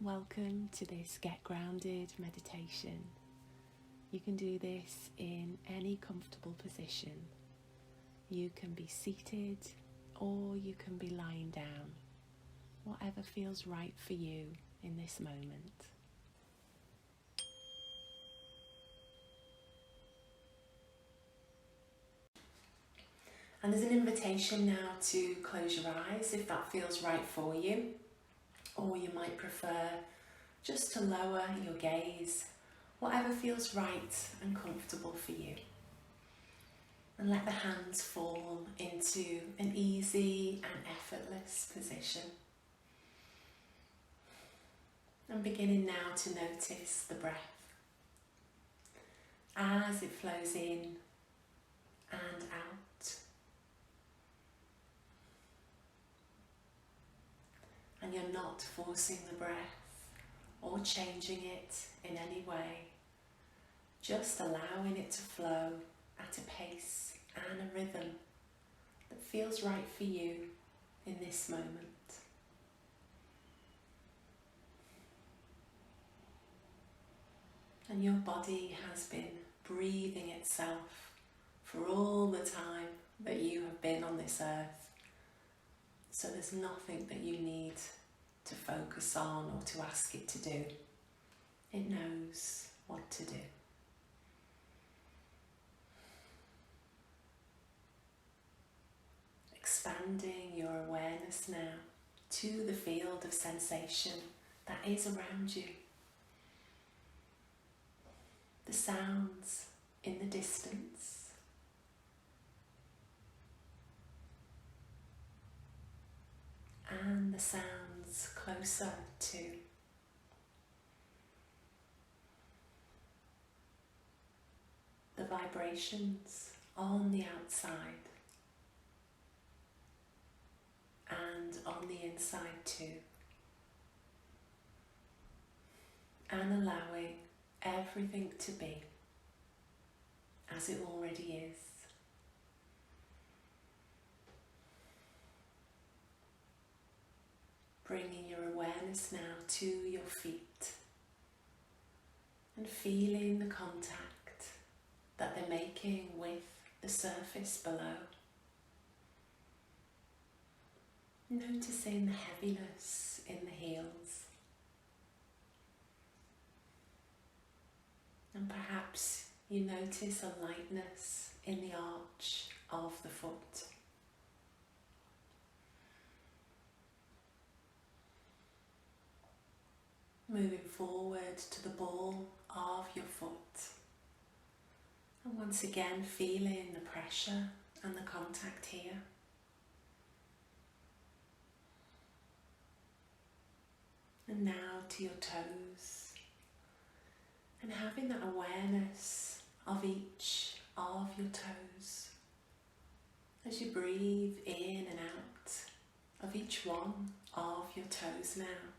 Welcome to this Get Grounded meditation. You can do this in any comfortable position. You can be seated or you can be lying down, whatever feels right for you in this moment. And there's an invitation now to close your eyes if that feels right for you, or you might prefer just to lower your gaze, whatever feels right and comfortable for you. And let the hands fall into an easy and effortless position. And beginning now to notice the breath as it flows in and out. And you're not forcing the breath or changing it in any way, just allowing it to flow at a pace and a rhythm that feels right for you in this moment. And your body has been breathing itself for all the time that you have been on this earth. So there's nothing that you need to focus on or to ask it to do. It knows what to do. Expanding your awareness now to the field of sensation that is around you. The sounds in the distance. And the sounds closer to. The vibrations on the outside and on the inside too. And allowing everything to be as it already is. Bringing your awareness now to your feet and feeling the contact that they're making with the surface below. Noticing the heaviness in the heels. And perhaps you notice a lightness in the arch of the foot. Moving forward to the ball of your foot. And once again feeling the pressure and the contact here. And now to your toes. And having that awareness of each of your toes. As you breathe in and out of each one of your toes now.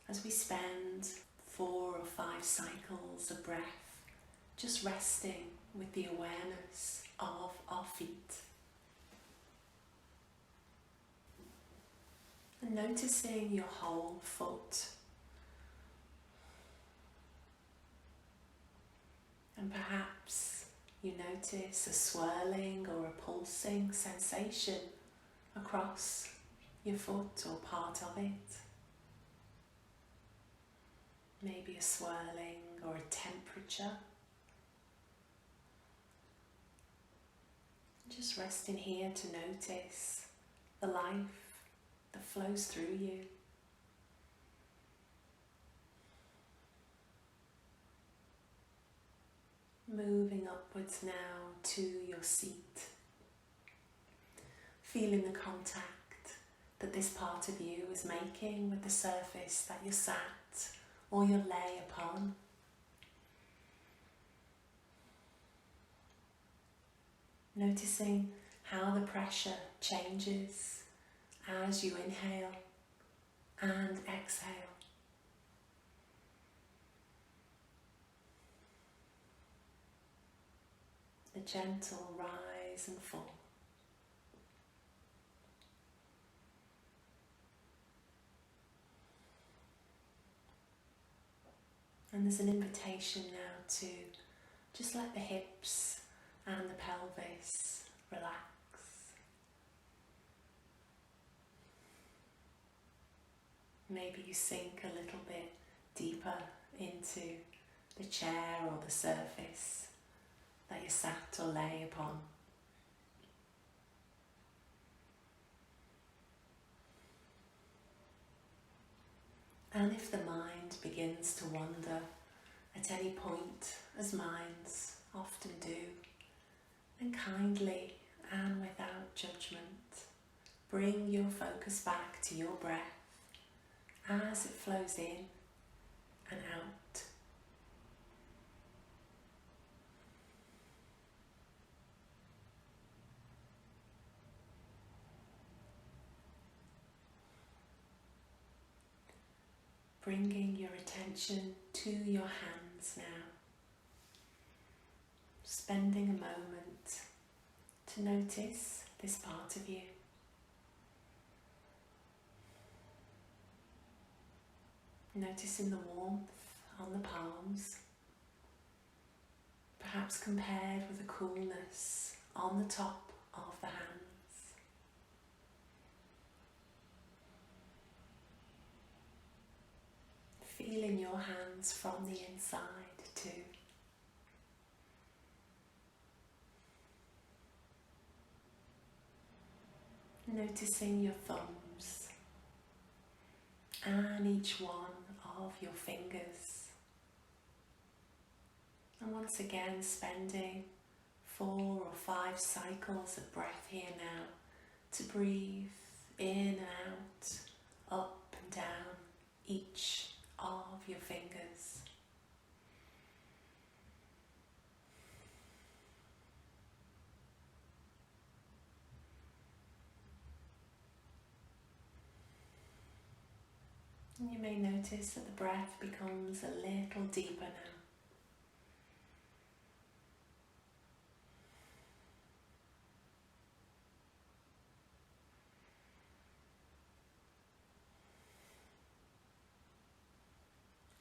As we spend 4 or 5 cycles of breath, just resting with the awareness of our feet. And noticing your whole foot. And perhaps you notice a swirling or a pulsing sensation across your foot or part of it. Maybe a swirling or a temperature. Just resting here to notice the life that flows through you. Moving upwards now to your seat. Feeling the contact that this part of you is making with the surface that you're sat or you lay upon. Noticing how the pressure changes as you inhale and exhale. The gentle rise and fall. And there's an invitation now to just let the hips and the pelvis relax. Maybe you sink a little bit deeper into the chair or the surface that you sat or lay upon. And if the mind begins to wander at any point, as minds often do, then kindly and without judgment, bring your focus back to your breath as it flows in and out. Bringing your attention to your hands now. Spending a moment to notice this part of you. Noticing the warmth on the palms, perhaps compared with the coolness on the top of the hands. Feeling your hands from the inside too. Noticing your thumbs and each one of your fingers. And once again spending 4 or 5 cycles of breath here now to breathe in and out, up and down each of your fingers. And you may notice that the breath becomes a little deeper now.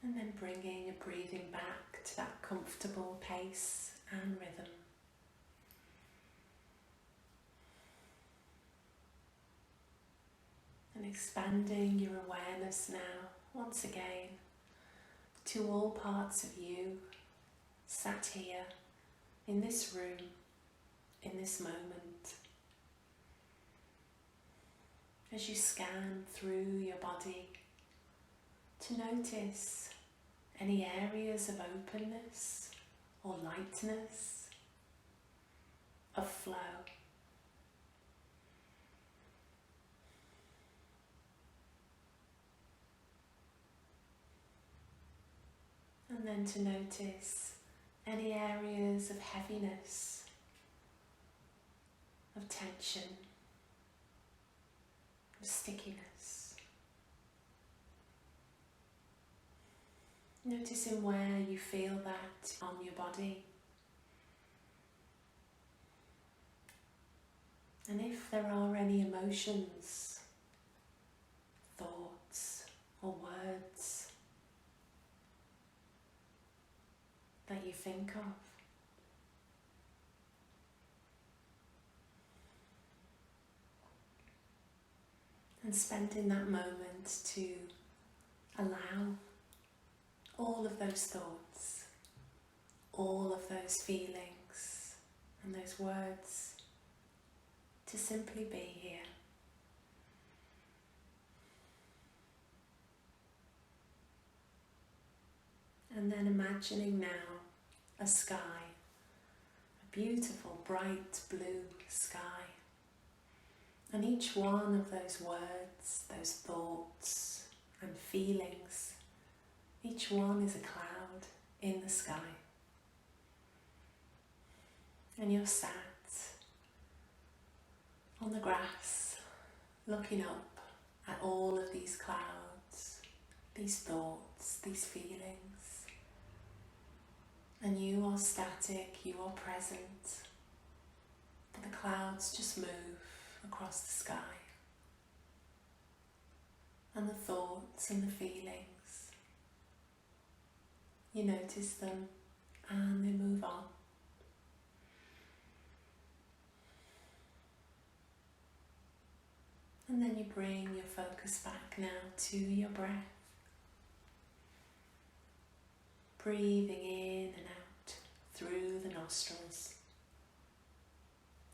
And then bringing your breathing back to that comfortable pace and rhythm. And expanding your awareness now, once again, to all parts of you sat here in this room, in this moment. As you scan through your body to notice any areas of openness or lightness, of flow. And then to notice any areas of heaviness, of tension, of stickiness. Noticing where you feel that on your body. And if there are any emotions, thoughts or words that you think of. And spending that moment to allow all of those thoughts, all of those feelings and those words to simply be here. And then imagining now a sky, a beautiful bright blue sky. And each one of those words, those thoughts and feelings, each one is a cloud in the sky. And you're sat on the grass, looking up at all of these clouds, these thoughts, these feelings. And you are static, you are present, but the clouds just move across the sky. And the thoughts and the feelings, they You notice them and they move on. And then you bring your focus back now to your breath. Breathing in and out through the nostrils,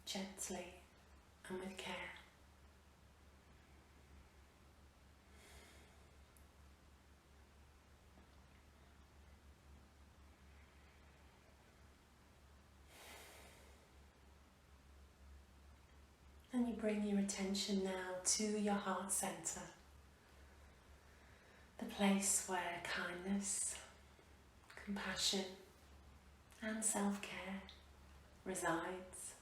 gently and with care. And you bring your attention now to your heart center, the place where kindness, compassion and self-care resides.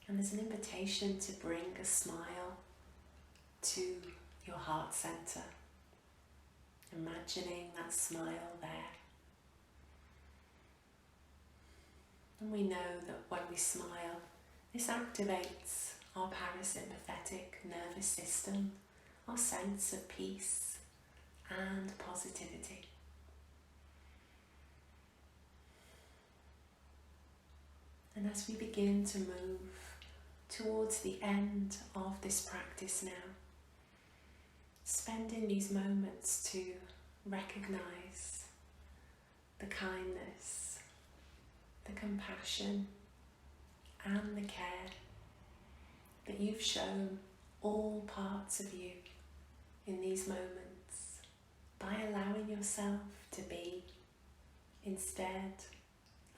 And there's an invitation to bring a smile to your heart center, imagining that smile there. And we know that when we smile, this activates our parasympathetic nervous system, our sense of peace and positivity. And as we begin to move towards the end of this practice now, spending these moments to recognize the kindness, the compassion and the care that you've shown all parts of you in these moments by allowing yourself to be instead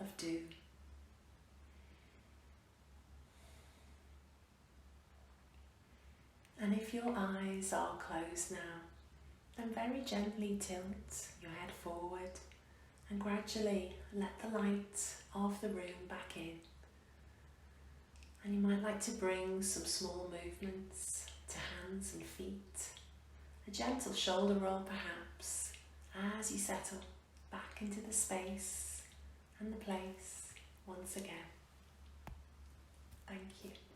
of do. And if your eyes are closed now, then very gently tilt your head forward and gradually let the light of the room back in. And you might like to bring some small movements to hands and feet, a gentle shoulder roll perhaps, as you settle back into the space and the place once again. Thank you.